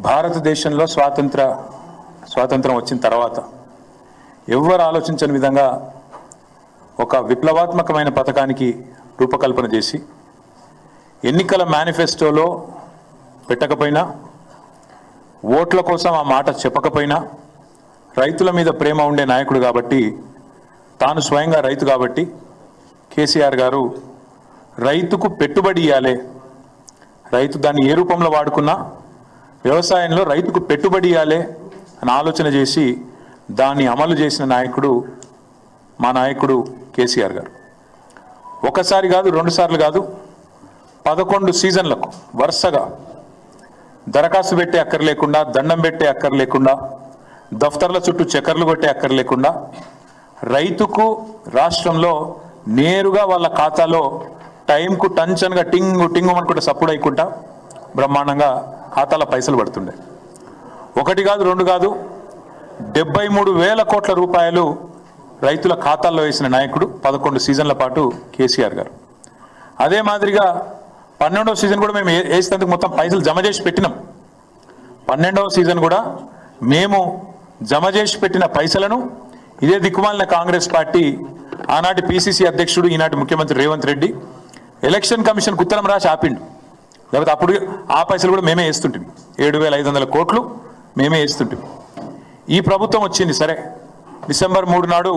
భారతదేశంలో స్వాతంత్రం వచ్చిన తర్వాత ఎవరు ఆలోచించని విధంగా ఒక విప్లవాత్మకమైన పథకానికి రూపకల్పన చేసి ఎన్నికల మేనిఫెస్టోలో పెట్టకపోయినా ఓట్ల కోసం ఆ మాట చెప్పకపోయినా రైతుల మీద ప్రేమ ఉండే నాయకుడు కాబట్టి తాను స్వయంగా రైతు కాబట్టి కేసీఆర్ గారు రైతుకు పెట్టుబడి ఇవ్వాలి, రైతు దాన్ని ఏ రూపంలో వాడుకున్నా వ్యవసాయంలో రైతుకు పెట్టుబడి ఇవ్వాలి అని ఆలోచన చేసి దాన్ని అమలు చేసిన నాయకుడు మా నాయకుడు కేసీఆర్ గారు. ఒకసారి కాదు, రెండు సార్లు కాదు, 11 సీజన్లకు వరుసగా దరఖాస్తు పెట్టే అక్కర్లేకుండా, దండం పెట్టే అక్కర్లేకుండా, దఫ్తర్ల చుట్టూ చక్కర్లు కొట్టే అక్కర్లేకుండా రైతుకు రాష్ట్రంలో నేరుగా వాళ్ళ ఖాతాలో టైంకు టంచన్గా టింగు టింగు అనుకుంటే సప్పుడు అయ్యకుండా బ్రహ్మాండంగా ఖాతాలో పైసలు పడుతుండే. ఒకటి కాదు, రెండు కాదు, 73,000 కోట్ల రూపాయలు రైతుల ఖాతాల్లో వేసిన నాయకుడు 11 సీజన్ల పాటు కేసీఆర్ గారు. అదే మాదిరిగా 12వ సీజన్ కూడా మేము వేసినందుకు మొత్తం పైసలు జమ చేసి పెట్టినాం. 12వ సీజన్ కూడా మేము జమ చేసి పెట్టిన పైసలను ఇదే దిక్కుమాలిన కాంగ్రెస్ పార్టీ ఆనాటి పిసిసి అధ్యక్షుడు ఈనాటి ముఖ్యమంత్రి రేవంత్ రెడ్డి ఎలక్షన్ కమిషన్కు ఉత్తరం రాసి ఆపిండు. లేకపోతే అప్పుడు ఆ పైసలు కూడా మేమే వేస్తుంటాం, 7,500 కోట్లు మేమే వేస్తుంటాం. ఈ ప్రభుత్వం వచ్చింది సరే, డిసెంబర్ 3 నాడు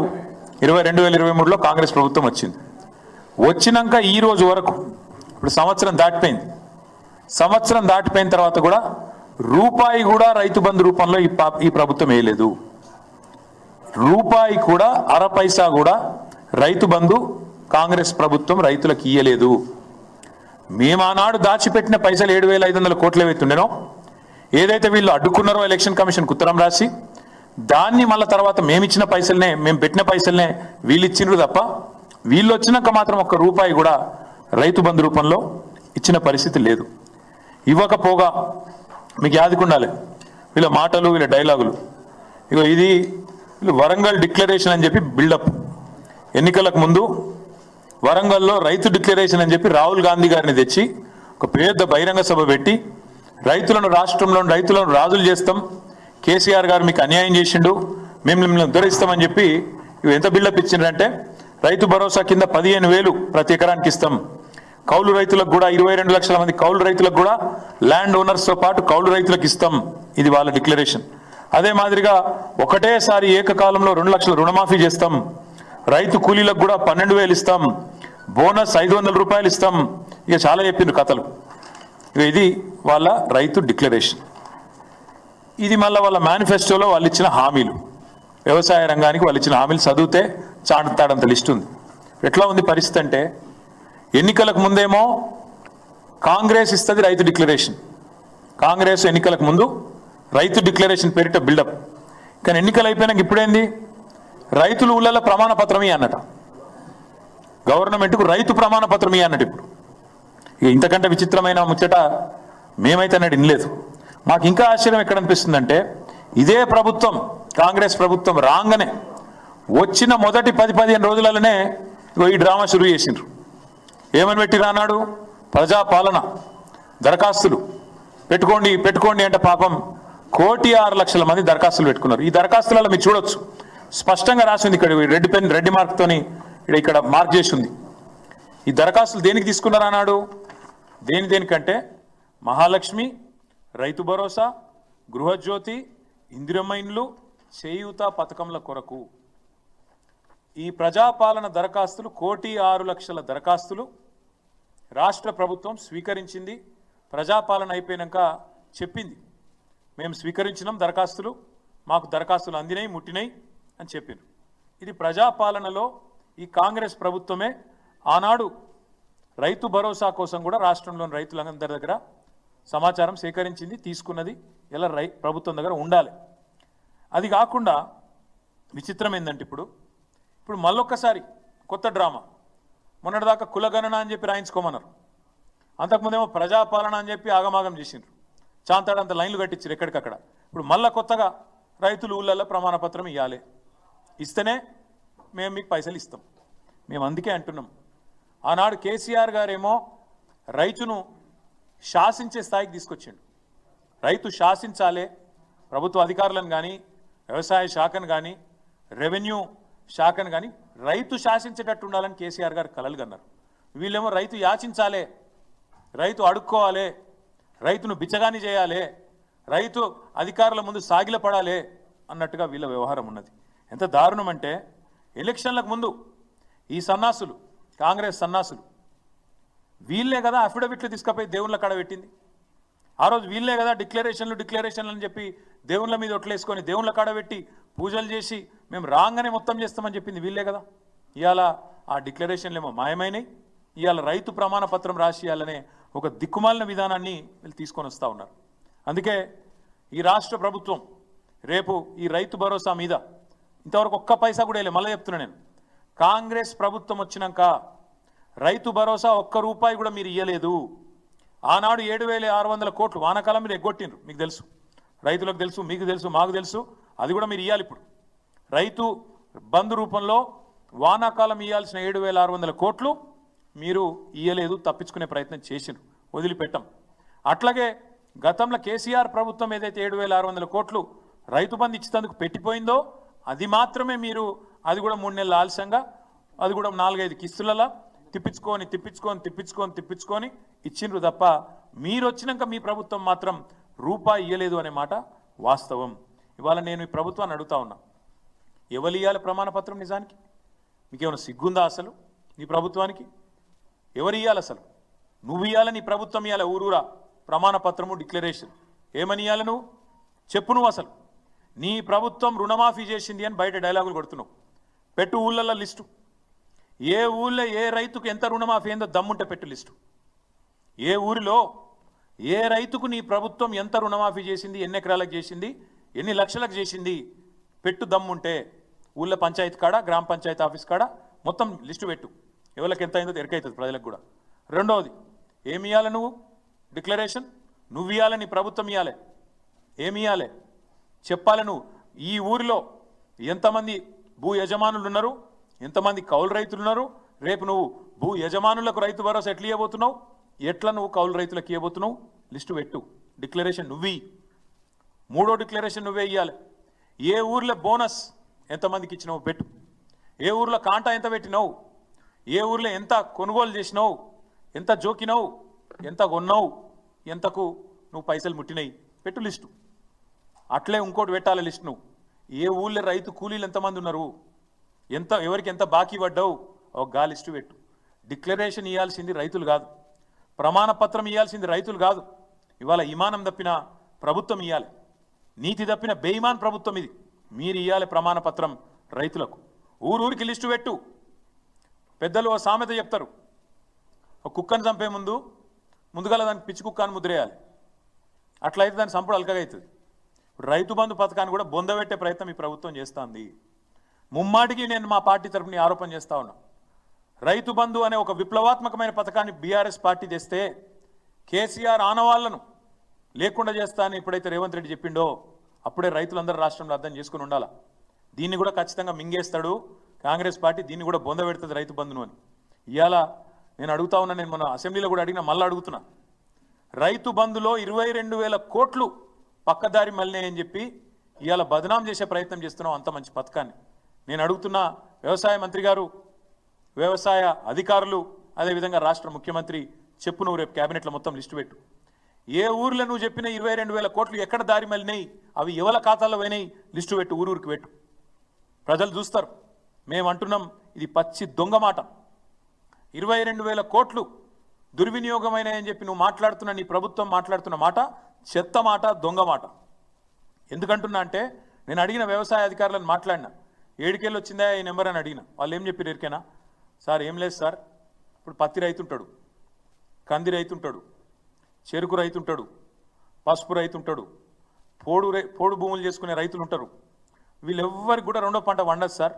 2023లో కాంగ్రెస్ ప్రభుత్వం వచ్చింది. వచ్చినాక ఈ రోజు వరకు ఇప్పుడు సంవత్సరం దాటిపోయిన తర్వాత కూడా రూపాయి కూడా రైతు బంధు రూపంలో ఈ ప్రభుత్వం వేయలేదు. రూపాయి కూడా, అర పైసా కూడా రైతు బంధు కాంగ్రెస్ ప్రభుత్వం రైతులకు ఇయ్యలేదు. మేము ఆనాడు దాచిపెట్టిన పైసలు 7,500 కోట్లు ఏవైతుండేనో, ఏదైతే వీళ్ళు అడ్డుకున్నారో ఎలక్షన్ కమిషన్కి ఉత్తరం రాసి దాన్ని మళ్ళీ తర్వాత మేమిచ్చిన పైసలనే, మేము పెట్టిన పైసలనే వీళ్ళు ఇచ్చిండ్రు తప్ప వీళ్ళు వచ్చినాక మాత్రం ఒక్క రూపాయి కూడా రైతు బంధు రూపంలో ఇచ్చిన పరిస్థితి లేదు. ఇవ్వకపోగా మీకు యాదకుండాలి వీళ్ళ మాటలు, వీళ్ళ డైలాగులు. ఇగో ఇది వీళ్ళు వరంగల్ డిక్లరేషన్ అని చెప్పి బిల్డప్. ఎన్నికలకు ముందు వరంగల్లో రైతు డిక్లరేషన్ అని చెప్పి రాహుల్ గాంధీ గారిని తెచ్చి ఒక పెద్ద బహిరంగ సభ పెట్టి రాష్ట్రంలో రైతులను రాజులు చేస్తాం, కేసీఆర్ గారు మీకు అన్యాయం చేసిండు, మేము మిమ్మల్ని ఉద్ధరిస్తామని చెప్పి ఇవి ఎంత బిల్డప్ ఇచ్చిండ్రంటే రైతు భరోసా కింద 15,000 ప్రతి ఎకరానికి ఇస్తాం, కౌలు రైతులకు కూడా 22 లక్షల మంది కౌలు రైతులకు కూడా ల్యాండ్ ఓనర్స్తో పాటు కౌలు రైతులకు ఇస్తాం. ఇది వాళ్ళ డిక్లరేషన్. అదే మాదిరిగా ఒకటేసారి ఏకకాలంలో 2 లక్షల రుణమాఫీ చేస్తాం, రైతు కూలీలకు కూడా 12,000 ఇస్తాం, బోనస్ 500 రూపాయలు ఇస్తాం. ఇక చాలా చెప్పిండ్రు కథలు. ఇక ఇది వాళ్ళ రైతు డిక్లరేషన్. ఇది మళ్ళీ వాళ్ళ మేనిఫెస్టోలో వాళ్ళు ఇచ్చిన హామీలు, వ్యవసాయ రంగానికి వాళ్ళు ఇచ్చిన హామీలు చదివితే చాటుతాడంత లిస్ట్ ఉంది. ఎట్లా ఉంది పరిస్థితి అంటే, ఎన్నికలకు ముందేమో కాంగ్రెస్ ఇస్తుంది రైతు డిక్లరేషన్, కాంగ్రెస్ ఎన్నికలకు ముందు రైతు డిక్లరేషన్ పేరిట బిల్డప్. కానీ ఎన్నికలు అయిపోయినాక ఇప్పుడేంది, రైతులు ఊళ్ళల్లో ప్రమాణ పత్రం అన్నట, గవర్నమెంట్కు రైతు ప్రమాణ పత్రం అన్నట్టు. ఇప్పుడు ఇక ఇంతకంటే విచిత్రమైన ముచ్చట మేమైతే అన్నట్టు వినలేదు. మాకు ఇంకా ఆశ్చర్యం ఎక్కడ అనిపిస్తుందంటే, ఇదే ప్రభుత్వం కాంగ్రెస్ ప్రభుత్వం రాగానే వచ్చిన మొదటి 10-15 రోజులలోనే ఈ డ్రామా షురూ చేసిండ్రు. ఏమని పెట్టి రానాడు, ప్రజాపాలన దరఖాస్తులు పెట్టుకోండి అంటే పాపం 1,06,00,000 మంది దరఖాస్తులు పెట్టుకున్నారు. ఈ దరఖాస్తులలో మీరు చూడొచ్చు, స్పష్టంగా రాసింది ఇక్కడ రెడ్ మార్క్తోని ఇక్కడ మార్క్ చేసి ఉంది. ఈ దరఖాస్తులు దేనికి తీసుకున్నారు అన్నాడు, దేనికంటే మహాలక్ష్మి, రైతు భరోసా, గృహజ్యోతి, ఇందిరమ్మ ఇండ్లు, చేయూత పథకంల కొరకు ఈ ప్రజాపాలన దరఖాస్తులు 1,06,00,000 దరఖాస్తులు రాష్ట్ర ప్రభుత్వం స్వీకరించింది. ప్రజాపాలన అయిపోయినాక చెప్పింది, మేము స్వీకరించినాం దరఖాస్తులు, మాకు దరఖాస్తులు అందినాయి, ముట్టినాయి అని చెప్పారు. ఇది ప్రజాపాలనలో ఈ కాంగ్రెస్ ప్రభుత్వమే ఆనాడు రైతు భరోసా కోసం కూడా రాష్ట్రంలోని రైతులందరి దగ్గర సమాచారం సేకరించింది, తీసుకున్నది. ఇలా ప్రభుత్వం దగ్గర ఉండాలి. అది కాకుండా విచిత్రం ఏంటంటే ఇప్పుడు మళ్ళొక్కసారి కొత్త డ్రామా. మొన్నటిదాకా కులగణన అని చెప్పి రాయించుకోమన్నారు, అంతకుముందేమో ప్రజాపాలన అని చెప్పి ఆగమాగం చేసిండ్రు, చాంతాడంత లైన్లు కట్టించారు ఎక్కడికక్కడ. ఇప్పుడు మళ్ళీ కొత్తగా రైతులు ఊళ్ళల్లో ప్రమాణపత్రం ఇవ్వాలి, ఇస్తేనే మేము మీకు పైసలు ఇస్తాం. మేము అందుకే అంటున్నాం, ఆనాడు కేసీఆర్ గారేమో రైతును శాసించే స్థాయికి తీసుకొచ్చిండు. రైతు శాసించాలే, ప్రభుత్వ అధికారులను కానీ వ్యవసాయ శాఖను కానీ రెవెన్యూ శాఖను కానీ రైతు శాసించేటట్టు ఉండాలని కేసీఆర్ గారు కలలు కన్నారు. వీళ్ళేమో రైతు యాచించాలే, రైతు అడుక్కోవాలి, రైతును బిచ్చగాని చేయాలి, రైతు అధికారుల ముందు సాగిల పడాలి అన్నట్టుగా వీళ్ళ వ్యవహారం ఉన్నది. ఎంత దారుణం అంటే ఎలక్షన్లకు ముందు ఈ సన్నాసులు, కాంగ్రెస్ సన్నాసులు వీళ్ళే కదా అఫిడవిట్లు తీసుకుపోయి దేవుళ్ళ కాడ పెట్టింది. ఆ రోజు వీళ్ళే కదా డిక్లరేషన్లు అని చెప్పి దేవుళ్ళ మీద ఒట్లేసుకొని దేవుళ్ళ కాడ పెట్టి పూజలు చేసి మేము రాగానే మొత్తం చేస్తామని చెప్పింది వీళ్ళే కదా. ఇవాళ ఆ డిక్లరేషన్లు ఏమో మాయమైనవి. ఇవాళ రైతు ప్రమాణ పత్రం రాసియాలనే ఒక దిక్కుమాలిన విధానాన్ని వీళ్ళు తీసుకొని వస్తూ ఉన్నారు. అందుకే ఈ రాష్ట్ర ప్రభుత్వం రేపు ఈ రైతు భరోసా మీద ఇంతవరకు ఒక్క పైసా కూడా వేయలే. మళ్ళీ చెప్తున్నా నేను, కాంగ్రెస్ ప్రభుత్వం వచ్చినాక రైతు భరోసా ఒక్క రూపాయి కూడా మీరు ఇయ్యలేదు. ఆనాడు 7,600 కోట్లు వానాకాలం మీరు ఎగ్గొట్టిండ్రు. మీకు తెలుసు, రైతులకు తెలుసు, మీకు తెలుసు, మాకు తెలుసు. అది కూడా మీరు ఇవ్వాలి. ఇప్పుడు రైతు బంధు రూపంలో వానాకాలం ఇవ్వాల్సిన 7,600 కోట్లు మీరు ఇయ్యలేదు, తప్పించుకునే ప్రయత్నం చేసిండ్రు, వదిలిపెట్టాం. అట్లాగే గతంలో కేసీఆర్ ప్రభుత్వం ఏదైతే 7,600 కోట్లు రైతు బంధు ఇచ్చేందుకు పెట్టిపోయిందో అది మాత్రమే మీరు, అది కూడా 3 నెలల ఆలస్యంగా, అది కూడా 4-5 కిస్తులలో తిప్పించుకొని ఇచ్చిండ్రు తప్ప మీరు వచ్చినాక మీ ప్రభుత్వం మాత్రం రూపాయి ఇయ్యలేదు అనే మాట వాస్తవం. ఇవాళ నేను ఈ ప్రభుత్వాన్ని అడుగుతా ఉన్నా, ఎవరు ఇవ్వాలి ప్రమాణ పత్రం? నిజానికి మీకేమైనా సిగ్గుందా అసలు? నీ ప్రభుత్వానికి ఎవరు ఇవ్వాలి అసలు? నువ్వు ఇవ్వాలి, నీ ప్రభుత్వం ఇవ్వాలి. ఊరూరా ప్రమాణ పత్రము, డిక్లరేషన్ ఏమని ఇవ్వాలి? నువ్వు చెప్పు. నువ్వు అసలు నీ ప్రభుత్వం రుణమాఫీ చేసింది అని బయట డైలాగులు కొడుతున్నావు. పెట్టు ఊళ్ళల్లో లిస్టు. ఏ ఊళ్ళో ఏ రైతుకు ఎంత రుణమాఫీ అయిందో దమ్ముంటే పెట్టు లిస్టు. ఏ ఊరిలో ఏ రైతుకు నీ ప్రభుత్వం ఎంత రుణమాఫీ చేసింది, ఎన్ని ఎకరాలకు చేసింది, ఎన్ని లక్షలకు చేసింది పెట్టు దమ్ముంటే. ఊళ్ళో పంచాయతీ కాడ, గ్రామ పంచాయతీ ఆఫీస్ కాడ మొత్తం లిస్టు పెట్టు. ఎవరికి ఎంత అయిందో ఎరకైతుంది ప్రజలకు కూడా. రెండవది, ఏమి ఇవ్వాలి నువ్వు? డిక్లరేషన్ నువ్వు ఇవ్వాలి, నీ ప్రభుత్వం ఇవ్వాలి. ఏమి ఇవ్వాలి చెప్పాలి. నువ్వు ఈ ఊరిలో ఎంతమంది భూ యజమానులు ఉన్నారు, ఎంతమంది కౌలు రైతులు ఉన్నారు, రేపు నువ్వు భూ యజమానులకు రైతు భరోసా ఎట్లా ఇవ్వబోతున్నావు, ఎట్లా నువ్వు కౌలు రైతులకు ఇవ్వబోతున్నావు లిస్టు పెట్టు. డిక్లరేషన్ నువ్వు. మూడో డిక్లరేషన్ నువ్వే ఇవ్వాలి. ఏ ఊర్లో బోనస్ ఎంతమందికి ఇచ్చినావు పెట్టు. ఏ ఊర్లో కాంటా ఎంత పెట్టినావు, ఏ ఊర్లో ఎంత కొనుగోలు చేసినావు, ఎంత జోకినావు, ఎంత కొన్నావు, ఎంతకు నువ్వు పైసలు ముట్టినాయి పెట్టు లిస్టు. అట్లే ఇంకోటి పెట్టాలి లిస్ట్. నువ్వు ఏ ఊళ్ళో రైతు కూలీలు ఎంతమంది ఉన్నారు, ఎంత ఎవరికి ఎంత బాకీ పడ్డావు ఒక గా లిస్టు పెట్టు. డిక్లరేషన్ ఇవ్వాల్సింది రైతులు కాదు, ప్రమాణ పత్రం ఇవ్వాల్సింది రైతులు కాదు. ఇవాళ ఇమానం తప్పిన ప్రభుత్వం ఇవ్వాలి, నీతి తప్పిన బేయిమాన్ ప్రభుత్వం ఇది. మీరు ఇవ్వాలి ప్రమాణ పత్రం రైతులకు. ఊరూరికి లిస్టు పెట్టు. పెద్దలు ఓ సామెత చెప్తారు, ఒక కుక్కను చంపే ముందుగా దానికి పిచ్చి కుక్క అని ముద్రేయాలి. అట్లయితే దాని సంపుడు అల్కగా అవుతుంది. రైతు బంధు పథకాన్ని కూడా బొందబెట్టే ప్రయత్నం ఈ ప్రభుత్వం చేస్తుంది. ముమ్మాటికి నేను మా పార్టీ తరఫున ఆరోపణ చేస్తా ఉన్నా. రైతు బంధు అనే ఒక విప్లవాత్మకమైన పథకాన్ని బీఆర్ఎస్ పార్టీ తెస్తే కేసీఆర్ ఆనవాళ్లను లేకుండా చేస్తా అని ఎప్పుడైతే రేవంత్ రెడ్డి చెప్పిండో అప్పుడే రైతులందరూ రాష్ట్రంలో అర్థం చేసుకుని ఉండాలా. దీన్ని కూడా ఖచ్చితంగా మింగేస్తాడు కాంగ్రెస్ పార్టీ, దీన్ని కూడా బొందబెడుతుంది రైతు బంధును అని. ఇవాళ నేను అడుగుతా ఉన్నా, నేను మన అసెంబ్లీలో కూడా అడిగినా, మళ్ళీ అడుగుతున్నా. రైతు బంధులో 22,000 కోట్లు పక్కదారి మళ్ళీ అని చెప్పి ఇవాళ బదనాం చేసే ప్రయత్నం చేస్తున్నాం అంత మంచి పథకాన్ని. నేను అడుగుతున్నా, వ్యవసాయ మంత్రి గారు, వ్యవసాయ అధికారులు, అదేవిధంగా రాష్ట్ర ముఖ్యమంత్రి చెప్పు. నువ్వు రేపు క్యాబినెట్లో మొత్తం లిస్టు పెట్టు. ఏ ఊర్లో నువ్వు చెప్పిన 22,000 కోట్లు ఎక్కడ దారి మళ్ళినాయి, అవి ఎవరి ఖాతాలో పోయినాయి లిస్టు పెట్టు, ఊరూరికి పెట్టు. ప్రజలు చూస్తారు. మేము అంటున్నాం, ఇది పచ్చి దొంగ మాట. 22,000 కోట్లు దుర్వినియోగమైనాయని చెప్పి నువ్వు మాట్లాడుతున్న, నీ ప్రభుత్వం మాట్లాడుతున్న మాట చెత్త మాట, దొంగ మాట. ఎందుకంటున్నా అంటే, నేను అడిగిన వ్యవసాయ అధికారులను మాట్లాడినా, ఏడుకెళ్ళి వచ్చిందా ఈ నెంబర్ అని అడిగిన. వాళ్ళు ఏం చెప్పారు ఎరికేనా? సార్ ఏం లేదు సార్, ఇప్పుడు పత్తి రైతుంటాడు, కంది రైతుంటాడు, చెరుకు రైతుంటాడు, పసుపు రైతుంటాడు, పోడు భూములు చేసుకునే రైతులు ఉంటారు. వీళ్ళెవ్వరికి కూడా రెండో పంట పండదు సార్.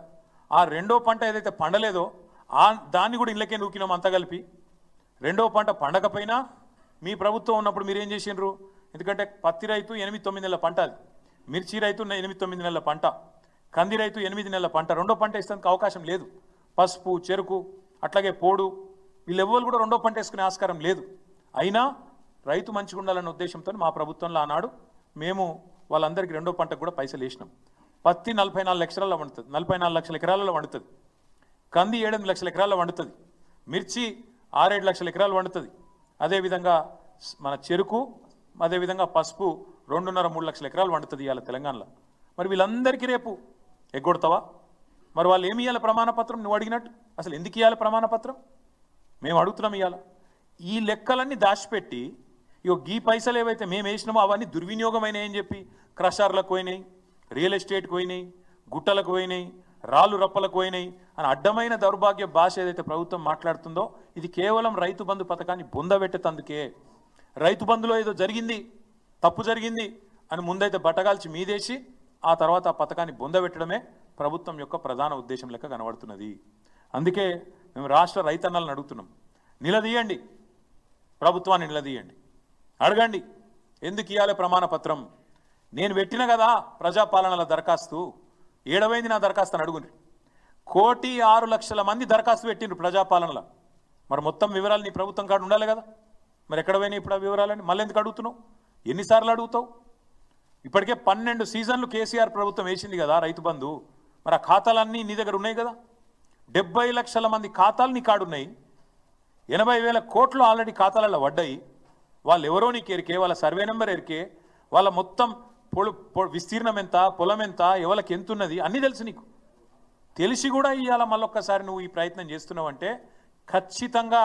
ఆ రెండో పంట ఏదైతే పండలేదో దాన్ని కూడా ఇళ్ళకే నూకినాం అంతా కలిపి. రెండో పంట పండకపోయినా మీ ప్రభుత్వం ఉన్నప్పుడు మీరు ఏం చేసిండ్రు? ఎందుకంటే పత్తి రైతు 8-9 నెలల పంట, అది మిర్చి రైతు 8-9 నెలల పంట, కంది రైతు 8 నెలల పంట. రెండో పంట ఇస్తానికి అవకాశం లేదు. పసుపు, చెరుకు, అట్లాగే పోడు, వీళ్ళెవ్వరు కూడా రెండో పంట వేసుకునే ఆస్కారం లేదు. అయినా రైతు మంచిగా ఉండాలన్న ఉద్దేశంతో మా ప్రభుత్వంలో ఆనాడు మేము వాళ్ళందరికీ రెండో పంటకు కూడా పైసలు వేసినాం. పత్తి 44 లక్షల వండుతుంది, 44 లక్షల ఎకరాలలో వండుతుంది. కంది 7 లక్షల ఎకరాల్లో వండుతుంది. మిర్చి 6-7 లక్షల ఎకరాలు వండుతుంది. అదేవిధంగా మన చెరుకు, అదేవిధంగా పసుపు 2.5-3 లక్షల ఎకరాలు వండుతుంది ఇవాళ తెలంగాణలో. మరి వీళ్ళందరికీ రేపు ఎగ్గొడతావా? మరి వాళ్ళు ఏమి ఇవ్వాలి ప్రమాణపత్రం? నువ్వు అడిగినట్టు అసలు ఎందుకు ఇవ్వాలి ప్రమాణపత్రం? మేము అడుగుతున్నాం ఇవాళ. ఈ లెక్కలన్నీ దాచిపెట్టి ఇగో ఈ పైసలు ఏవైతే మేము వేసినామో అవన్నీ దుర్వినియోగమైనాయని చెప్పి క్రషర్లకు పోయినాయి, రియల్ ఎస్టేట్కి పోయినాయి, గుట్టలకు పోయినాయి, రాళ్ళు రప్పలకు పోయినాయి అని అడ్డమైన దౌర్భాగ్య భాష ఏదైతే ప్రభుత్వం మాట్లాడుతుందో ఇది కేవలం రైతు బంధు పథకాన్ని బొందబెట్టేందుకే. రైతు బంధులో ఏదో జరిగింది, తప్పు జరిగింది అని ముందైతే బట్టగాల్చి మీదేసి ఆ తర్వాత ఆ పథకాన్ని బొందబెట్టడమే ప్రభుత్వం యొక్క ప్రధాన ఉద్దేశం లెక్క కనబడుతున్నది. అందుకే మేము రాష్ట్ర రైతన్నలను అడుగుతున్నాం, నిలదీయండి, ప్రభుత్వాన్ని నిలదీయండి, అడగండి ఎందుకు ఇవ్వాలి ప్రమాణపత్రం. నేను పెట్టిన కదా ప్రజాపాలనల దరఖాస్తు, ఏడవైంది నా దరఖాస్తు అని అడుగుండ్రి. 1,06,00,000 మంది దరఖాస్తు పెట్టిండ్రు ప్రజాపాలనలో. మరి మొత్తం వివరాలు నీ ప్రభుత్వం కాడ ఉండాలి కదా. మరి ఎక్కడ పోయినాయి ఇప్పుడు ఆ వివరాలని? మళ్ళీ ఎందుకు అడుగుతున్నావు? ఎన్నిసార్లు అడుగుతావు? ఇప్పటికే 12 సీజన్లు కేసీఆర్ ప్రభుత్వం వేసింది కదా రైతు బంధు. మరి ఆ ఖాతాలన్నీ నీ దగ్గర ఉన్నాయి కదా. 70 లక్షల మంది ఖాతాలు నీ కాడున్నాయి. 80,000 కోట్లు ఆల్రెడీ ఖాతాలలో పడ్డాయి. వాళ్ళు ఎవరో నీకు ఎరికే, వాళ్ళ సర్వే నెంబర్ ఎరికే, వాళ్ళ మొత్తం విస్తీర్ణం ఎంత, పొలం ఎంత, ఎవరికి ఎంత ఉన్నది అన్నీ తెలుసు నీకు. తెలిసి కూడా ఇవాళ మళ్ళొక్కసారి నువ్వు ఈ ప్రయత్నం చేస్తున్నావు అంటే ఖచ్చితంగా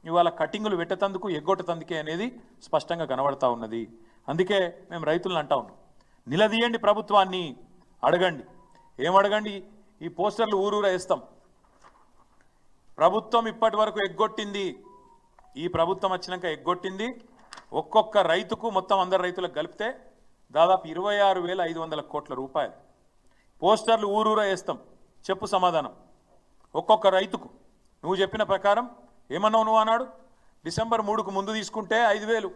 ఇవాళ కటింగులు పెట్టేందుకు ఎగ్గొట్టేందుకే అనేది స్పష్టంగా కనబడతా ఉన్నది. అందుకే మేము రైతులను అంటా ఉన్నాం, నిలదీయండి ప్రభుత్వాన్ని, అడగండి. ఏమడగండి? ఈ పోస్టర్లు ఊరూరా వేస్తాం. ప్రభుత్వం ఇప్పటి వరకు ఎగ్గొట్టింది, ఈ ప్రభుత్వం వచ్చినాక ఎగ్గొట్టింది ఒక్కొక్క రైతుకు మొత్తం అందరు రైతులకు కలిపితే దాదాపు 26,500 కోట్ల రూపాయలు. పోస్టర్లు ఊరూరా వేస్తాం. చెప్పు సమాధానం ఒక్కొక్క రైతుకు. నువ్వు చెప్పిన ప్రకారం ఏమన్నావు? నువ్వు అన్నాడు డిసెంబర్ 3కు ముందు తీసుకుంటే 5,000,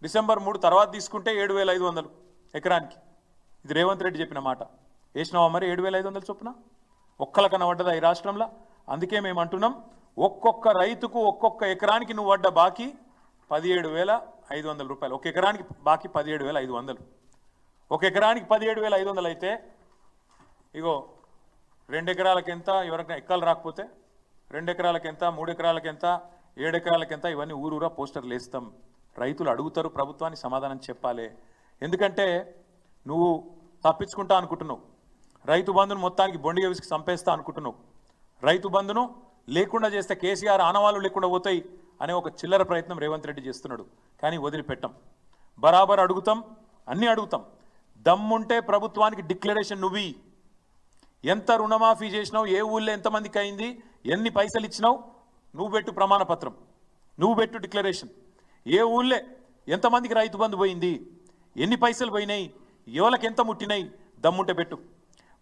డిసెంబర్ 3 తర్వాత తీసుకుంటే 7,500 ఎకరానికి. ఇది రేవంత్ రెడ్డి చెప్పిన మాట. వేసినావా మరి 7,500 చొప్పున? ఒక్కలకన్నా పడ్డదా ఈ రాష్ట్రంలో? అందుకే మేము అంటున్నాం, ఒక్కొక్క రైతుకు ఒక్కొక్క ఎకరానికి నువ్వు పడ్డ బాకీ 17,500 రూపాయలు. ఒక ఎకరానికి బాకీ 17,500. ఒక ఎకరానికి 17,500 అయితే ఇగో 2 ఎకరాలకు ఎంత, ఎవరికైనా ఎక్కలు రాకపోతే 2 ఎకరాలకు ఎంత, 3 ఎకరాలకు ఎంత, 7 ఎకరాలకు ఎంత, ఇవన్నీ ఊరూరా పోస్టర్లు వేస్తాం. రైతులు అడుగుతారు, ప్రభుత్వాన్ని సమాధానం చెప్పాలి. ఎందుకంటే నువ్వు తప్పించుకుంటా అనుకుంటున్నావు, రైతు బంధును మొత్తానికి బొండిగా విసికి చంపేస్తా అనుకుంటున్నావు, రైతు బంధును లేకుండా చేస్తే కేసీఆర్ ఆనవాళ్ళు లేకుండా పోతాయి అనే ఒక చిల్లర ప్రయత్నం రేవంత్ రెడ్డి చేస్తున్నాడు. కానీ వదిలిపెట్టాం, బరాబర్ అడుగుతాం, అన్నీ అడుగుతాం. దమ్ముంటే ప్రభుత్వానికి డిక్లరేషన్ నువ్వు ఎంత రుణమాఫీ చేసినావు, ఏ ఊళ్ళో ఎంతమందికి అయింది, ఎన్ని పైసలు ఇచ్చినావు, నువ్వు పెట్టు ప్రమాణపత్రం, నువ్వు పెట్టు డిక్లరేషన్. ఏ ఊళ్ళే ఎంతమందికి రైతు బంధు పోయింది, ఎన్ని పైసలు పోయినాయి, ఎవరికి ఎంత ముట్టినాయి, దమ్ముంటే పెట్టు.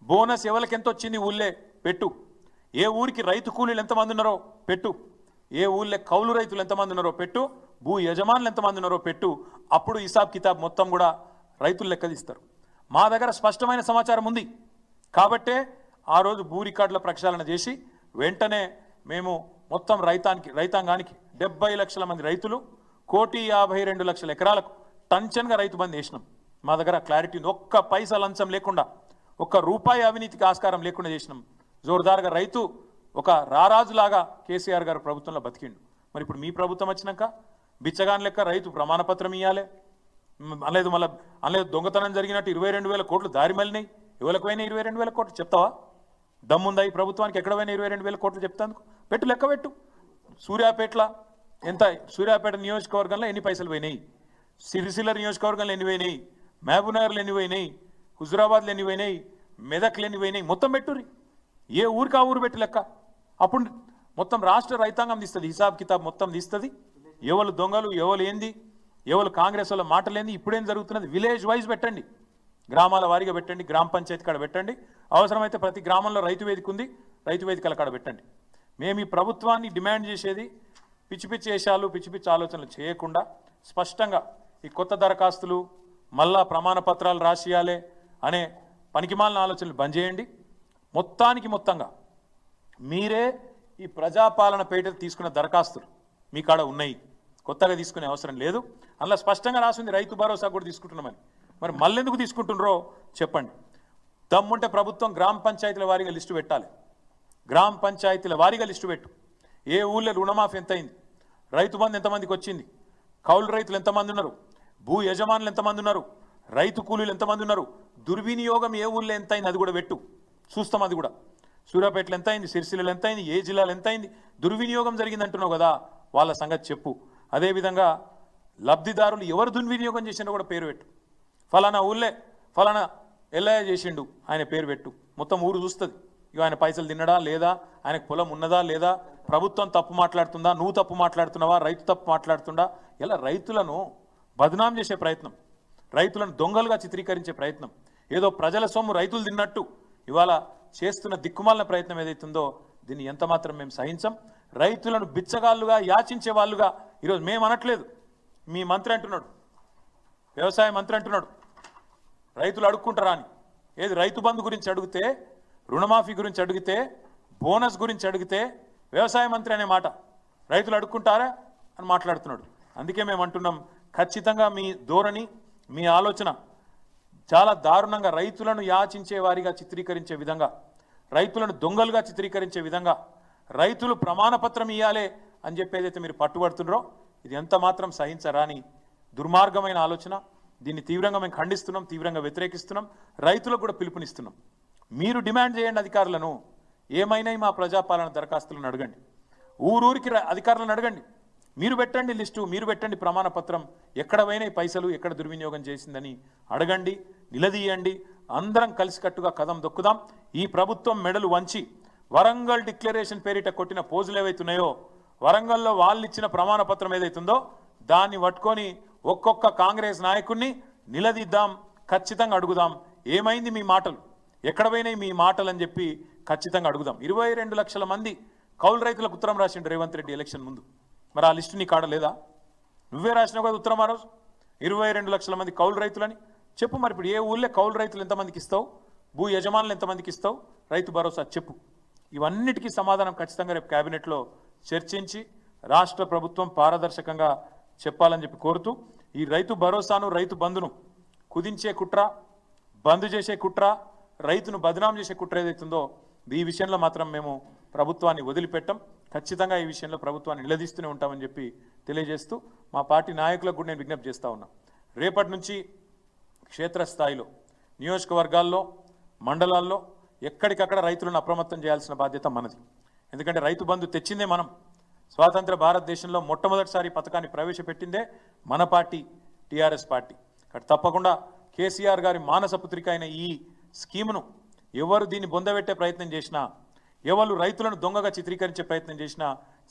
బోనస్ ఎవరికి ఎంత వచ్చింది ఊళ్ళే పెట్టు. ఏ ఊరికి రైతు కూలీలు ఎంతమంది ఉన్నారో పెట్టు. ఏ ఊళ్ళో కౌలు రైతులు ఎంతమంది ఉన్నారో పెట్టు. భూ యజమానులు ఎంతమంది ఉన్నారో పెట్టు. అప్పుడు హిసాబ్ కితాబ్ మొత్తం కూడా రైతులు లెక్కదిస్తారు. మా దగ్గర స్పష్టమైన సమాచారం ఉంది కాబట్టే ఆ రోజు భూ రికార్డుల ప్రక్షాళన చేసి వెంటనే మేము మొత్తం రైతాంగానికి 70 లక్షల మంది రైతులు 1,52,00,000 ఎకరాలకు టంచన్గా రైతు బంధు వేసినాం. మా దగ్గర క్లారిటీ ఉంది. ఒక్క పైసా లంచం లేకుండా, ఒక్క రూపాయి అవినీతికి ఆస్కారం లేకుండా చేసినాం. జోరుదారుగా రైతు ఒక రారాజులాగా కేసీఆర్ గారు ప్రభుత్వంలో బతికిండు. మరి ఇప్పుడు మీ ప్రభుత్వం వచ్చినాక బిచ్చగాన్ లెక్క రైతు ప్రమాణపత్రం ఇవ్వాలి అనలేదు. అనలేదు దొంగతనం జరిగినట్టు 22,000 కోట్లు దారి మళ్ళినాయి. ఎవరికి పోయినా 22,000 కోట్లు చెప్తావా? దమ్ముందా ఈ ప్రభుత్వానికి? ఎక్కడ పోయినా 22,000 కోట్లు చెప్తాందుకు పెట్టు, లెక్క పెట్టు. సూర్యాపేటలో ఎంత, సూర్యాపేట నియోజకవర్గంలో ఎన్ని పైసలు పోయినాయి, సిరిసిల్ల నియోజకవర్గంలో ఎన్ని పోయినాయి, మహబూబ్నగర్లో ఎన్ని పోయినాయి, హుజురాబాద్లో ఎన్ని పోయినాయి, మెదక్లు ఎన్ని పోయినాయి, మొత్తం పెట్టుర్రి. ఏ ఊరికి ఆ ఊరు పెట్టి లెక్క. అప్పుడు మొత్తం రాష్ట్ర రైతాంగం తీస్తుంది, హిసాబ్ కితాబ్ మొత్తం తీస్తుంది. ఎవరు దొంగలు, ఎవరు ఏంది, ఎవరు కాంగ్రెస్ వాళ్ళ మాటలేంది, ఇప్పుడేం జరుగుతున్నది విలేజ్ వైజ్ పెట్టండి, గ్రామాల వారీగా పెట్టండి, గ్రామ పంచాయతీ కాడ పెట్టండి. అవసరమైతే ప్రతి గ్రామంలో రైతు వేదిక ఉంది, రైతు వేదికల కాడ పెట్టండి. మేము ఈ ప్రభుత్వాన్ని డిమాండ్ చేసేది పిచ్చి పిచ్చి వేషాలు, పిచ్చి పిచ్చి ఆలోచనలు చేయకుండా స్పష్టంగా ఈ కొత్త దరఖాస్తులు మళ్ళా ప్రమాణ పత్రాలు రాసియాలే అనే పనికిమాలిన ఆలోచనలు బంద్ చేయండి. మొత్తంగా మీరే ఈ ప్రజాపాలన పేట తీసుకున్న దరఖాస్తులు మీ కాడ ఉన్నాయి, కొత్తగా తీసుకునే అవసరం లేదు. అందులో స్పష్టంగా రాసింది రైతు భరోసా కూడా తీసుకుంటున్నామని. మరి మళ్ళెందుకు తీసుకుంటున్నారో చెప్పండి. దమ్ముంటే ప్రభుత్వం గ్రామ పంచాయతీల వారీగా లిస్టు పెట్టాలి. గ్రామ పంచాయతీల వారీగా లిస్టు పెట్టు. ఏ ఊళ్ళో రుణమాఫీ ఎంత అయింది, రైతు బంధు ఎంతమందికి వచ్చింది, కౌలు రైతులు ఎంతమంది ఉన్నారు, భూ యజమానులు ఎంతమంది ఉన్నారు, రైతు కూలీలు ఎంతమంది ఉన్నారు, దుర్వినియోగం ఏ ఊళ్ళో ఎంత అయింది అది కూడా పెట్టు, చూస్తాం. అది కూడా సూర్యాపేటలో ఎంత అయింది, సిరిసిల్లలో ఎంత అయింది, ఏ జిల్లాలో ఎంత అయింది, దుర్వినియోగం జరిగింది అంటున్నావు కదా, వాళ్ళ సంగతి చెప్పు. అదేవిధంగా లబ్ధిదారులు ఎవరు దుర్వినియోగం చేసినా కూడా పేరు పెట్టు. ఫలానా ఊళ్ళే ఫలానా ఎల్లయ్య చేసిండు ఆయన పేరు పెట్టు. మొత్తం ఊరు చూస్తుంది. ఇక ఆయన పైసలు తిన్నడా లేదా, ఆయనకు పొలం ఉన్నదా లేదా, ప్రభుత్వం తప్పు మాట్లాడుతుందా, నువ్వు తప్పు మాట్లాడుతున్నావా, రైతు తప్పు మాట్లాడుతుందా. ఇలా రైతులను బదనాం చేసే ప్రయత్నం, రైతులను దొంగలుగా చిత్రీకరించే ప్రయత్నం, ఏదో ప్రజల సొమ్ము రైతులు తిన్నట్టు ఇవాళ చేస్తున్న దిక్కుమాలిన ప్రయత్నం ఏదైతుందో దీన్ని ఎంత మాత్రం మేము సహించం. రైతులను బిచ్చగాళ్ళుగా యాచించే వాళ్ళుగా ఈరోజు మేము అనట్లేదు. మీ మంత్రి అంటున్నాడు, వ్యవసాయ మంత్రి అంటున్నాడు రైతులు అడుక్కుంటారా అని. ఏది రైతు బంధు గురించి అడిగితే, రుణమాఫీ గురించి అడిగితే, బోనస్ గురించి అడిగితే వ్యవసాయ మంత్రి అనే మాట రైతులు అడుక్కుంటారా అని మాట్లాడుతున్నాడు. అందుకే మేము అంటున్నాం, ఖచ్చితంగా మీ ధోరణి, మీ ఆలోచన చాలా దారుణంగా రైతులను యాచించే వారిగా చిత్రీకరించే విధంగా, రైతులను దొంగలుగా చిత్రీకరించే విధంగా, రైతులు ప్రమాణపత్రం ఇవ్వాలే అని చెప్పేదైతే మీరు పట్టుబడుతున్నారో ఇది ఎంత మాత్రం సహించరాని దుర్మార్గమైన ఆలోచన. దీన్ని తీవ్రంగా మేము ఖండిస్తున్నాం, తీవ్రంగా వ్యతిరేకిస్తున్నాం, రైతులకు కూడా పిలుపునిస్తున్నాం. మీరు డిమాండ్ చేయండి అధికారులను, ఏమైనా మా ప్రజాపాలన దరఖాస్తులను అడగండి, ఊరూరికి అధికారులను అడగండి, మీరు పెట్టండి లిస్టు, మీరు పెట్టండి ప్రమాణపత్రం, ఎక్కడ పోయినాయి పైసలు, ఎక్కడ దుర్వినియోగం చేసిందని అడగండి, నిలదీయండి. అందరం కలిసికట్టుగా కదం దొక్కుదాం. ఈ ప్రభుత్వం మెడలు వంచి వరంగల్ డిక్లరేషన్ పేరిట కొట్టిన పోజులు ఏవైతున్నాయో, వరంగల్లో వాళ్ళు ఇచ్చిన ప్రమాణపత్రం ఏదైతుందో దాన్ని పట్టుకొని ఒక్కొక్క కాంగ్రెస్ నాయకుడిని నిలదీద్దాం, ఖచ్చితంగా అడుగుదాం. ఏమైంది మీ మాటలు, ఎక్కడ పోయినాయి మీ మాటలు అని చెప్పి ఖచ్చితంగా అడుగుదాం. 22 లక్షల మంది కౌలు రైతులకు ఉత్తరం రాసిండు రేవంత్ రెడ్డి ఎలక్షన్ ముందు. మరి ఆ లిస్టు నీ కాడ లేదా? నువ్వే రాసినావు కదా ఉత్తరం ఆ రోజు, 22 లక్షల మంది కౌలు రైతులని చెప్పు. మరి ఇప్పుడు ఏ ఊళ్ళో కౌలు రైతులు ఎంతమందికి ఇస్తావు, భూ యజమానులు ఎంతమందికి ఇస్తావు, రైతు భరోసా చెప్పు. ఇవన్నిటికీ సమాధానం ఖచ్చితంగా రేపు కేబినెట్లో చర్చించి రాష్ట్ర ప్రభుత్వం పారదర్శకంగా చెప్పాలని చెప్పి కోరుతూ, ఈ రైతు భరోసాను, రైతు బంధును కుదించే కుట్ర, బంద్ చేసే కుట్ర, రైతును బదనాం చేసే కుట్ర ఏదైతుందో ఈ విషయంలో మాత్రం మేము ప్రభుత్వాన్ని వదిలిపెట్టం. ఖచ్చితంగా ఈ విషయంలో ప్రభుత్వాన్ని నిలదీస్తూనే ఉంటామని చెప్పి తెలియజేస్తూ, మా పార్టీ నాయకులకు కూడా నేను విజ్ఞప్తి చేస్తూ ఉన్నా, రేపటి నుంచి క్షేత్రస్థాయిలో నియోజకవర్గాల్లో, మండలాల్లో ఎక్కడికక్కడ రైతులను అప్రమత్తం చేయాల్సిన బాధ్యత మనది. ఎందుకంటే రైతు బంధు తెచ్చిందే మనం. స్వాతంత్ర భారతదేశంలో మొట్టమొదటిసారి పథకాన్ని ప్రవేశపెట్టిందే మన పార్టీ, టీఆర్ఎస్ పార్టీ. తప్పకుండా కేసీఆర్ గారి మానస పుత్రిక అయిన ఈ స్కీమును ఎవరు దీన్ని బొందబెట్టే ప్రయత్నం చేసినా, ఎవరు రైతులను దొంగగా చిత్రీకరించే ప్రయత్నం చేసినా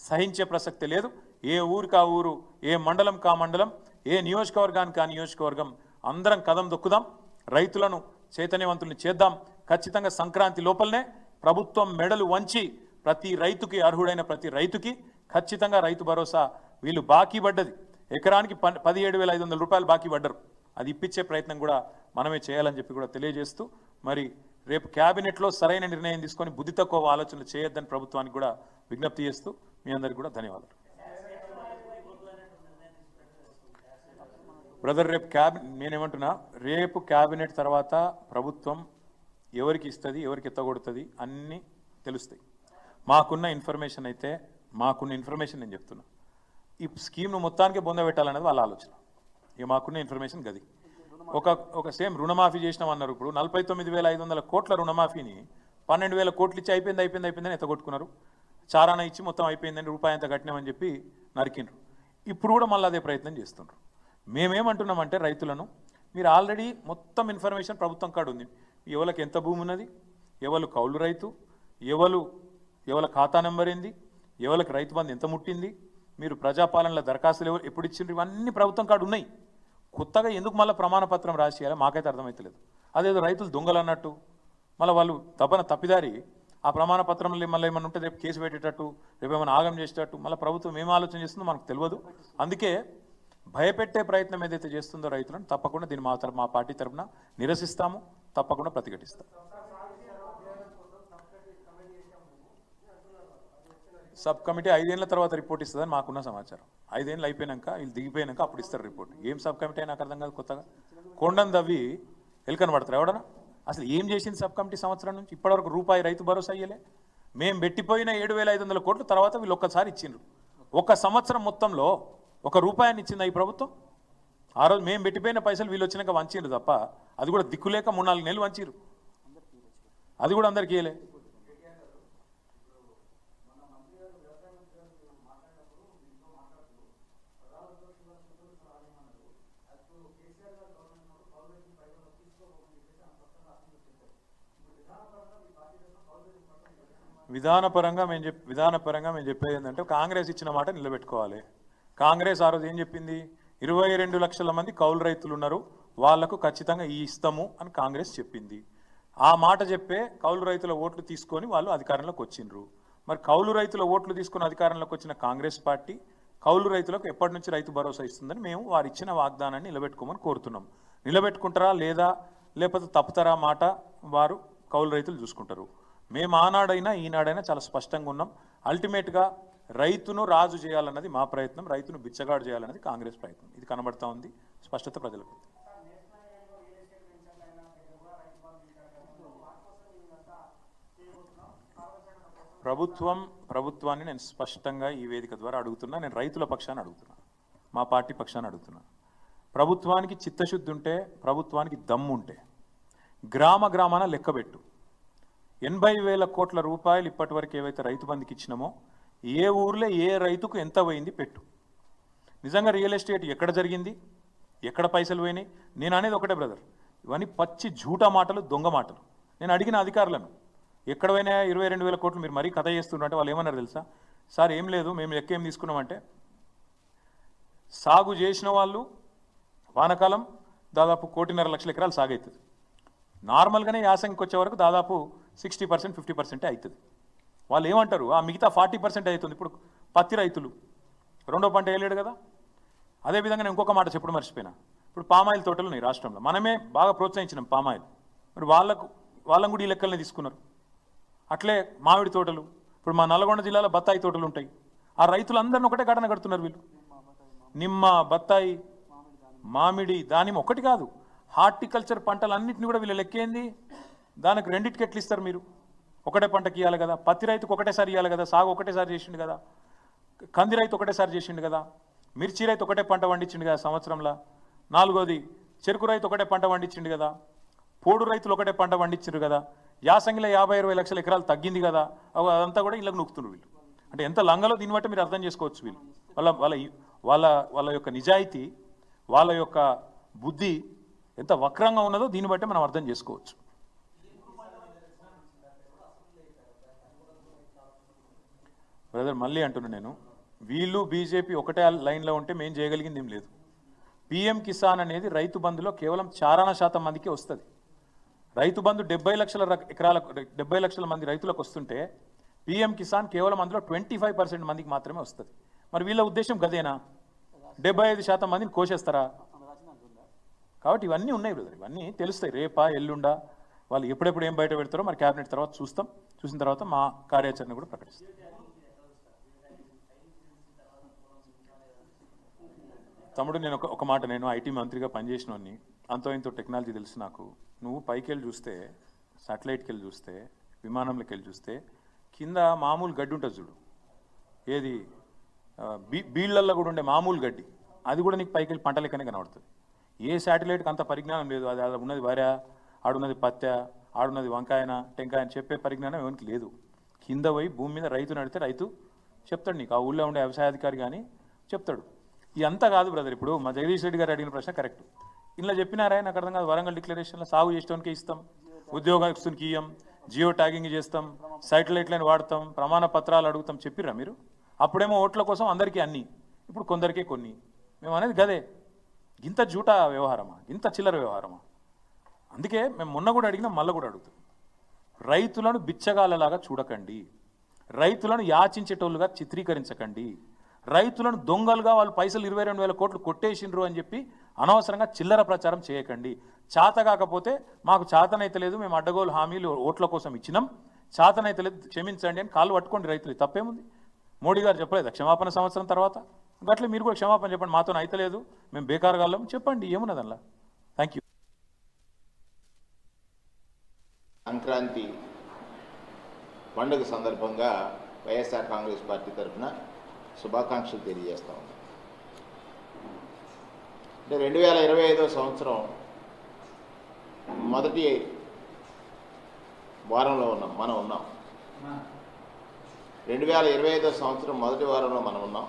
సహించే ప్రసక్తి లేదు. ఏ ఊరికి ఆ ఊరు, ఏ మండలం కా మండలం, ఏ నియోజకవర్గానికి ఆ నియోజకవర్గం అందరం కదం దొక్కుదాం, రైతులను చైతన్యవంతుల్ని చేద్దాం. ఖచ్చితంగా సంక్రాంతి లోపలనే ప్రభుత్వం మెడలు వంచి ప్రతి రైతుకి, అర్హుడైన ప్రతి రైతుకి ఖచ్చితంగా రైతు భరోసా వీళ్ళు బాకీ పడ్డది ఎకరానికి 17,500 రూపాయలు బాకీ పడ్డరు, అది ఇప్పించే ప్రయత్నం కూడా మనమే చేయాలని చెప్పి కూడా తెలియజేస్తూ, మరి రేపు క్యాబినెట్లో సరైన నిర్ణయం తీసుకొని బుద్ధి తక్కువ ఆలోచనలు చేయొద్దని ప్రభుత్వానికి కూడా విజ్ఞప్తి చేస్తూ మీ అందరికీ కూడా ధన్యవాదాలు. బ్రదర్, రేపు నేనేమంటున్నా, రేపు క్యాబినెట్ తర్వాత ప్రభుత్వం ఎవరికి ఇస్తుంది, ఎవరికి ఎత్తగొడుతుంది అన్నీ తెలుస్తాయి. మాకున్న ఇన్ఫర్మేషన్ నేను చెప్తున్నా, ఈ స్కీమ్ను మొత్తానికి బొందబెట్టాలనేది వాళ్ళ ఆలోచన. ఇక మాకున్న ఇన్ఫర్మేషన్ గది. ఒక సేమ్ రుణమాఫీ చేసినామన్నారు. ఇప్పుడు 49,500 కోట్ల రుణమాఫీని 12,000 కోట్లు ఇచ్చి అయిపోయిందని ఎత్తగొట్టుకున్నారు. చారాన ఇచ్చి మొత్తం అయిపోయిందని, రూపాయి అంత కట్టినామని చెప్పి నరికిండ్రు. ఇప్పుడు కూడా మళ్ళీ అదే ప్రయత్నం చేస్తుండ్రు. మేమేమంటున్నామంటే, రైతులను మీరు ఆల్రెడీ మొత్తం ఇన్ఫర్మేషన్ ప్రభుత్వం కాడ ఉంది. ఎవరికి ఎంత భూమి ఉన్నది, ఎవరు కౌలు రైతు, ఎవరి ఖాతా నెంబర్ ఏంది, ఎవరికి రైతు బంధు ఎంత ముట్టింది, మీరు ప్రజాపాలనలో దరఖాస్తులు ఎప్పుడు ఇచ్చిండ్రు, ఇవన్నీ ప్రభుత్వం కాడ ఉన్నాయి. కొత్తగా ఎందుకు మళ్ళీ ప్రమాణపత్రం రాసియాలో మాకైతే అర్థమవుతలేదు. అదేదో రైతులు దొంగలు అన్నట్టు మళ్ళీ వాళ్ళు తప్పిదారి ఆ ప్రమాణపత్రంలో మళ్ళీ ఏమైనా ఉంటే రేపు కేసు పెట్టేటట్టు, రేపు ఏమైనా ఆగం చేసేటట్టు మళ్ళీ ప్రభుత్వం ఏం ఆలోచన చేస్తుందో మనకు తెలియదు. అందుకే భయపెట్టే ప్రయత్నం ఏదైతే చేస్తుందో రైతులను, తప్పకుండా దీన్ని మా పార్టీ తరఫున నిరసిస్తాము, తప్పకుండా ప్రతిఘటిస్తాం. సబ్ కమిటీ 5 ఏళ్ల తర్వాత రిపోర్ట్ ఇస్తుందని మాకున్న సమాచారం. 5 ఏళ్ళు అయిపోయినాక వీళ్ళు దిగిపోయినాక అప్పుడు ఇస్తారు రిపోర్ట్. ఏం సబ్ కమిటీ అయినా నాకు అర్థం కాదు. కొత్తగా కొండను దవ్వి ఎలుకని పడతారు ఎవడన్నా? అసలు ఏం చేసింది సబ్ కమిటీ సంవత్సరం నుంచి ఇప్పటివరకు రూపాయి రైతు భరోసా అయ్యలే. మేము పెట్టిపోయిన 7,500 కోట్లు తర్వాత వీళ్ళు ఒక్కసారి ఇచ్చిండ్రు. ఒక సంవత్సరం మొత్తంలో ₹1 ఇచ్చిందా ఈ ప్రభుత్వం? ఆ రోజు మేము పెట్టిపోయిన పైసలు వీళ్ళు వచ్చినాక వంచిండ్రు తప్ప, అది కూడా దిక్కులేక 3-4 నెలలు వంచిరు. అది కూడా అందరికీ ఇయ్యలే. విధానపరంగా మేము చెప్పేది ఏంటంటే కాంగ్రెస్ ఇచ్చిన మాట నిలబెట్టుకోవాలి. కాంగ్రెస్ ఆ రోజు ఏం చెప్పింది? 22 లక్షల మంది కౌలు రైతులు ఉన్నారు, వాళ్లకు ఖచ్చితంగా ఈ ఇస్తాము అని కాంగ్రెస్ చెప్పింది. ఆ మాట చెప్పే కౌలు రైతుల ఓట్లు తీసుకొని వాళ్ళు అధికారంలోకి వచ్చిండ్రు. మరి కౌలు రైతుల ఓట్లు తీసుకుని అధికారంలోకి వచ్చిన కాంగ్రెస్ పార్టీ కౌలు రైతులకు ఎప్పటి నుంచి రైతు భరోసా ఇస్తుందని మేము వారు ఇచ్చిన వాగ్దానాన్ని నిలబెట్టుకోమని కోరుతున్నాం. నిలబెట్టుకుంటారా లేదా లేకపోతే తప్పుతారా మాట వారు కౌలు రైతులు చూసుకుంటారు. మేము ఆనాడైనా ఈనాడైనా చాలా స్పష్టంగా ఉన్నాం. అల్టిమేట్గా రైతును రాజు చేయాలన్నది మా ప్రయత్నం, రైతును బిచ్చగాడు చేయాలన్నది కాంగ్రెస్ ప్రయత్నం. ఇది కనబడతా ఉంది, స్పష్టత ప్రజలకు. ప్రభుత్వాన్ని నేను స్పష్టంగా ఈ వేదిక ద్వారా అడుగుతున్నా. నేను రైతుల పక్షాన్ని అడుగుతున్నా, మా పార్టీ పక్షాన్ని అడుగుతున్నా. ప్రభుత్వానికి చిత్తశుద్ధి ఉంటే, ప్రభుత్వానికి దమ్ము ఉంటే గ్రామ గ్రామాన లెక్కబెట్టు. 80,000 కోట్ల రూపాయలు ఇప్పటి వరకు ఏవైతే రైతు బంధుకి ఇచ్చినామో ఏ ఊర్లో ఏ రైతుకు ఎంత పోయింది పెట్టు. నిజంగా రియల్ ఎస్టేట్ ఎక్కడ జరిగింది, ఎక్కడ పైసలు పోయినాయి? నేను అనేది ఒకటే బ్రదర్, ఇవన్నీ పచ్చి జూటా మాటలు, దొంగ మాటలు. నేను అడిగిన అధికారులను ఎక్కడ పోయినా 22,000 కోట్లు మీరు మరీ కథ చేస్తున్నారంటే వాళ్ళు ఏమన్నారు తెలుసా? సార్ ఏం లేదు, మేము లెక్క ఏం తీసుకున్నామంటే సాగు చేసిన వాళ్ళు వానకాలం దాదాపు 1.5 లక్షల ఎకరాలు సాగు అవుతుంది. నార్మల్గానే యాసంగికి వచ్చే వరకు దాదాపు 60% 50% అవుతుంది. వాళ్ళు ఏమంటారు? ఆ మిగతా 40% అవుతుంది. ఇప్పుడు పత్తి రైతులు రెండో పంట వేయలేడు కదా. అదేవిధంగా నేను ఇంకొక మాట చెప్పడం మర్చిపోయినా. ఇప్పుడు పామాయిల్ తోటలు ఉన్నాయి రాష్ట్రంలో, మనమే బాగా ప్రోత్సహించినాం పామాయిల్. మరి వాళ్ళని కూడా ఈ లెక్కలనే తీసుకున్నారు. అట్లే మామిడి తోటలు, ఇప్పుడు మా నల్గొండ జిల్లాలో బత్తాయి తోటలు ఉంటాయి. ఆ రైతులందరినీ ఒకటే ఘటన కడుతున్నారు వీళ్ళు. నిమ్మ, బత్తాయి, మామిడి, దానిమ్మ ఒకటి కాదు, హార్టికల్చర్ పంటలన్నింటినీ కూడా వీళ్ళ లెక్కేంది? దానికి రెండింటికి ఎట్లు ఇస్తారు మీరు? ఒకటే పంటకి ఇవ్వాలి కదా. పత్తి రైతుకు ఒకటేసారి ఇవ్వాలి కదా, సాగు ఒకటేసారి చేసిండు కదా. కంది రైతు ఒకటేసారి చేసిండు కదా. మిర్చి రైతు ఒకటే పంట పండించిండు కదా సంవత్సరంలో. నాలుగోది చెరుకు రైతు ఒకటే పంట పండించిండు కదా. పోడు రైతులు ఒకటే పంట పండించారు కదా. యాసంగిలో 50-20 లక్షల ఎకరాలు తగ్గింది కదా. అదంతా కూడా ఇళ్ళకు నొక్కుతున్నారు వీళ్ళు. అంటే ఎంత లంగలో దీన్ని బట్టి మీరు అర్థం చేసుకోవచ్చు. వీళ్ళు వాళ్ళ యొక్క నిజాయితీ, వాళ్ళ యొక్క బుద్ధి ఎంత వక్రంగా ఉన్నదో దీన్ని బట్టి మనం అర్థం చేసుకోవచ్చు. బ్రదర్ మళ్ళీ అంటున్నా నేను, వీళ్ళు బీజేపీ ఒకటే లైన్లో ఉంటే మేము చేయగలిగింది ఏం లేదు. పిఎం కిసాన్ అనేది రైతు బంధులో కేవలం 40% మందికి వస్తుంది. రైతు బంధు 70 లక్షల ఎకరాలకు 70 లక్షల మంది రైతులకు వస్తుంటే పిఎం కిసాన్ కేవలం అందులో 25% మందికి మాత్రమే వస్తుంది. మరి వీళ్ళ ఉద్దేశం గదేనా? 75% మందిని కోసేస్తారా? కాబట్టి ఇవన్నీ ఉన్నాయి బ్రదర్, ఇవన్నీ తెలుస్తాయి. రేపా ఎల్లుండా వాళ్ళు ఎప్పుడెప్పుడు ఏం బయట పెడతారో మరి క్యాబినెట్ తర్వాత చూస్తాం. చూసిన తర్వాత మా కార్యాచరణ కూడా ప్రకటిస్తాం. తమ్ముడు నేను ఒక మాట, నేను ఐటీ మంత్రిగా పనిచేసినోని, అంతో ఇంతో టెక్నాలజీ తెలుసు నాకు. నువ్వు పైకి వెళ్ళి చూస్తే, సాటిలైట్కి వెళ్ళి చూస్తే, విమానంలోకి వెళ్ళి చూస్తే కింద మామూలు గడ్డి ఉంటుంది చూడు, ఏది బీళ్ళల్లో కూడా ఉండే మామూలు గడ్డి, అది కూడా నీకు పైకి వెళ్ళి పంట లెక్కనే కనబడుతుంది. ఏ శాటిలైట్కి అంత పరిజ్ఞానం లేదు. అది ఉన్నది వర, ఆడున్నది పత్తె, ఆడున్నది వంకాయన టెంకాయ అని చెప్పే పరిజ్ఞానం ఎవరికి లేదు. కింద పోయి భూమి మీద రైతు నడితే రైతు చెప్తాడు నీకు, ఆ ఊళ్ళో ఉండే వ్యవసాయాధికారి కానీ చెప్తాడు. ఇదంతా కాదు బ్రదర్. ఇప్పుడు మా జగదీష్ రెడ్డి గారు అడిగిన ప్రశ్న కరెక్ట్. ఇలా చెప్పినారా నాకు అర్థం కాదు. వరంగల్ డిక్లరేషన్లో సాగు చేసేవానికి ఇస్తాం, ఉద్యోగస్తునికి ఇయ్యం, జియో ట్యాగింగ్ చేస్తాం, సాటిలైట్లను వాడతాం, ప్రమాణ పత్రాలు అడుగుతాం చెప్పిర్రా మీరు? అప్పుడేమో ఓట్ల కోసం అందరికీ అన్నీ, ఇప్పుడు కొందరికే కొన్ని. మేము అనేది గదే. ఇంత జూటా వ్యవహారమా, ఇంత చిల్లర వ్యవహారమా? అందుకే మేము మొన్న కూడా అడిగినాం, మళ్ళీ కూడా అడుగుతాం. రైతులను బిచ్చగాళ్ళలాగా చూడకండి, రైతులను యాచించేటోళ్ళుగా చిత్రీకరించకండి, రైతులను దొంగలుగా వాళ్ళు పైసలు 22,000 కోట్లు కొట్టేసిండ్రు అని చెప్పి అనవసరంగా చిల్లర ప్రచారం చేయకండి. చేత కాకపోతే మాకు చేతనైతే లేదు, మేము అడ్డగోలు హామీలు ఓట్ల కోసం ఇచ్చినాం, చేతనైతే లేదు క్షమించండి అని కాళ్ళు పట్టుకోండి రైతులు. తప్పేముంది? మోడీ గారు చెప్పలేదా క్షమాపణ సంవత్సరం తర్వాత? గట్లే మీరు కూడా క్షమాపణ చెప్పండి, మాతో అయితలేదు, మేము బేకారుగాళ్ళం చెప్పండి, ఏమున్నది అలా. Thank you. సంక్రాంతి పండుగ సందర్భంగా వైఎస్ఆర్ కాంగ్రెస్ పార్టీ తరఫున శుభాకాంక్షలు తెలియజేస్తా ఉన్నాం. అంటే 2025వ సంవత్సరం మొదటి వారంలో మనం ఉన్నాం. 2025వ సంవత్సరం మొదటి వారంలో మనం ఉన్నాం.